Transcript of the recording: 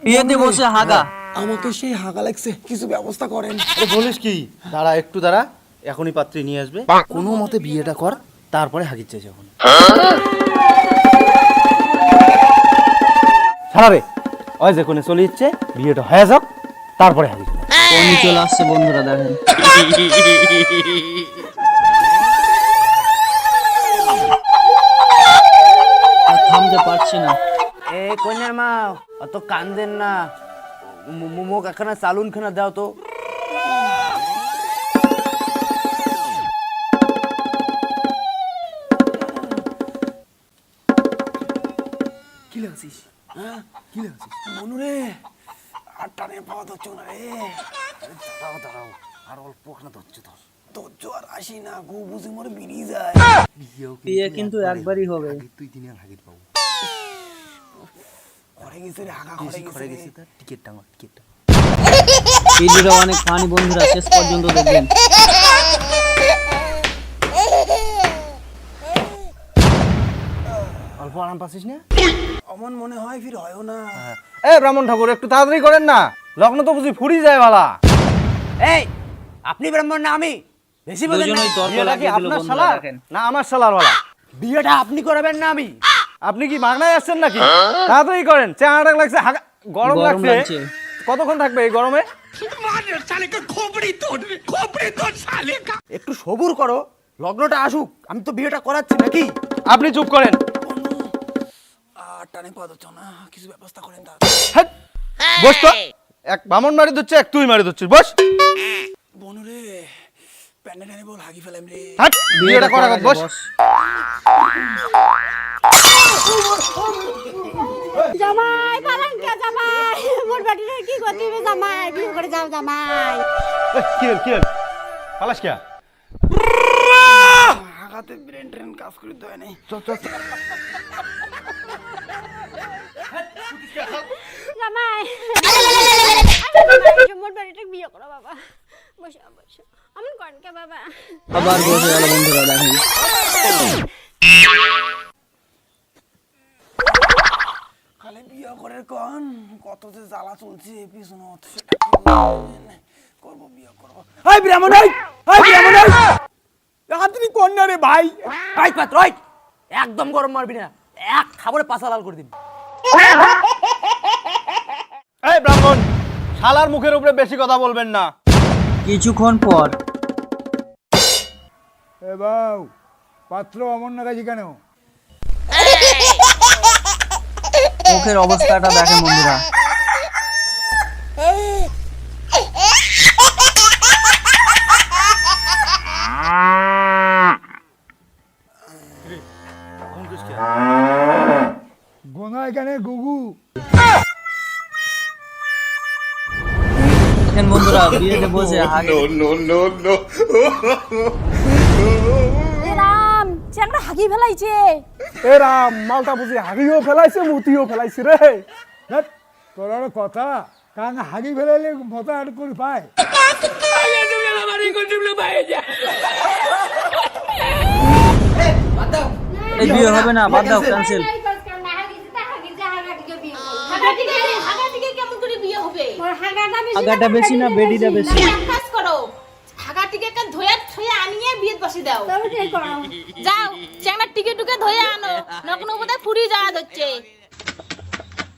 বিয়েতে বসে হাগা। আমাকে সেই হাগা লাগছে, কিছু ব্যবস্থা করেন। আরে বলিস কি? দাঁড়া একটু দাঁড়া, এখনই পাত্রী নিয়ে আসবে। কোনো মতে বিয়েটা কর, তারপরে হাগিচ্ছে যখন। ছাড়া রে, ওই যে কোনে চলে যাচ্ছে, বিয়েটা হয়ে যাক তারপরে হাগিচ্ছে। কোনি চলে আসছে বন্ধুরা, দেখেন। থামতে পারছি না। এ কন্যার মা, অত কান্দেন না, মুখ একখানা চালুন খানা দাও তো। কি লাগছিস? হ্যাঁ, কি লাগছিস? মনুরে আর টানে পাওয়া ধরছো না রে। দাঁড়াও দাঁড়াও, আর অল্প খানা ধরছ ধর। ধরছো আর আসি না, গু বুঝি মরে বেরিয়ে যায়। বিয়ে কিন্তু একবারই হবে। তুই দিনে আর হাগির পাবো। ঘরে গেছে রে, হাগা ঘরে গেছে। তার টিকিট টাঙা, টিকিট টাঙা। ভিডিওটা অনেক ফানি বন্ধুরা, শেষ পর্যন্ত দেখবেন। অল্প আরাম পাচ্ছিস না? অমন মনে হয় ফির হয়ও না। এ ব্রাহ্মণ ঠাকুর, একটু তাড়াতাড়ি করেন না, লগ্ন তো বুঝি ফুরি যায় বালা। এই আপনি ব্রাহ্মণ না আমি? বেশি বলেন না। দুজনেই তর্ক বিয়েটা কি লাগিয়ে দিল আপনার বন্ধুরা, শালার দেখেন। না আমার শালার বালা? বিয়েটা আপনি করাবেন না আমি? আপনি কি মাগনায় আসছেন নাকি? তাড়াতাড়ি করেন, চেহারাটা লাগছে গরম গরম লাগছে। লাগছে। কতক্ষণ থাকবে এই গরমে? একটু সবুর করো, লগ্নটা আসুক, আমি তো বিয়েটা করাচ্ছি নাকি? আপনি চুপ করেন। আর টানে পাওয়া ধরছো না, কিছু ব্যবস্থা করেন। হ্যাট, বস তো। এক বামন মারি দিচ্ছে, এক তুই মারি দিচ্ছিস, বস। বনুরে প্যান্ডে টানে বল হাগি ফেলাম রে। হাট, বিয়েটা করা কর, বস। জামাই পালান কে জামাই? মোর বাড়িতে কি করতে হবে জামাই? বিয়ে করে যাও জামাই। কি হল, কি হল? পালাস কে? হাগাতে ব্রেন ট্রেন কাজ করে দেয় নাই। চল চল। জামাই মোর বাড়িতে বিয়ে করো বাবা। বসো বসো, আমন কোন কে বাবা? আবার বসে গেল বন্ধুরা, দেখেন। খালি বিয়ে করে কন, কত যে জ্বালা চলছে পিছনত, করবো বিয়ে করবো। হাই ব্রাহ্মণ, হাই ব্রাহ্মণ, আপনি কোন না রে ভাই? এই পাত্র, এই একদম গরম মারবি না, এক খাবারে পাছা লাল করে দিবি। এই ব্রাহ্মণ, শালার মুখের উপরে বেশি কথা বলবেন না। কিছুক্ষণ পর এ বাউ, পাত্র অমর না কাজী কেন? মুখের অবস্থাটা দেখেন বন্ধুরা। গোনা এখানে গুগু। দেখেন বন্ধুরা, বিয়েতে বসে হাগে। রাম চ্যাংড়া হাগি ফেলাইছে। এ রাম, মালটা বুঝি হাগিও ফেলাইছে, মুতিও ফেলাইছে রে। ধ্যাৎ, তোর আরো কথা, কারণ হাগি ফেলাইলে মতো আট করে পায়। এই বিয়ে হবে না, বাদ দাও, ক্যান্সেল। হাগাটা বেশি না বেডিটা বেশি? কাজ করো, হাগাটিকে একটা ধোয়া ধুয়ে আনিয়ে বিয়ে বসে দাও। যাও চ্যাংড়া টিকে টুকে ধুয়ে আনো, নগ্ন বোধহয় ফুরি যাওয়া হচ্ছে।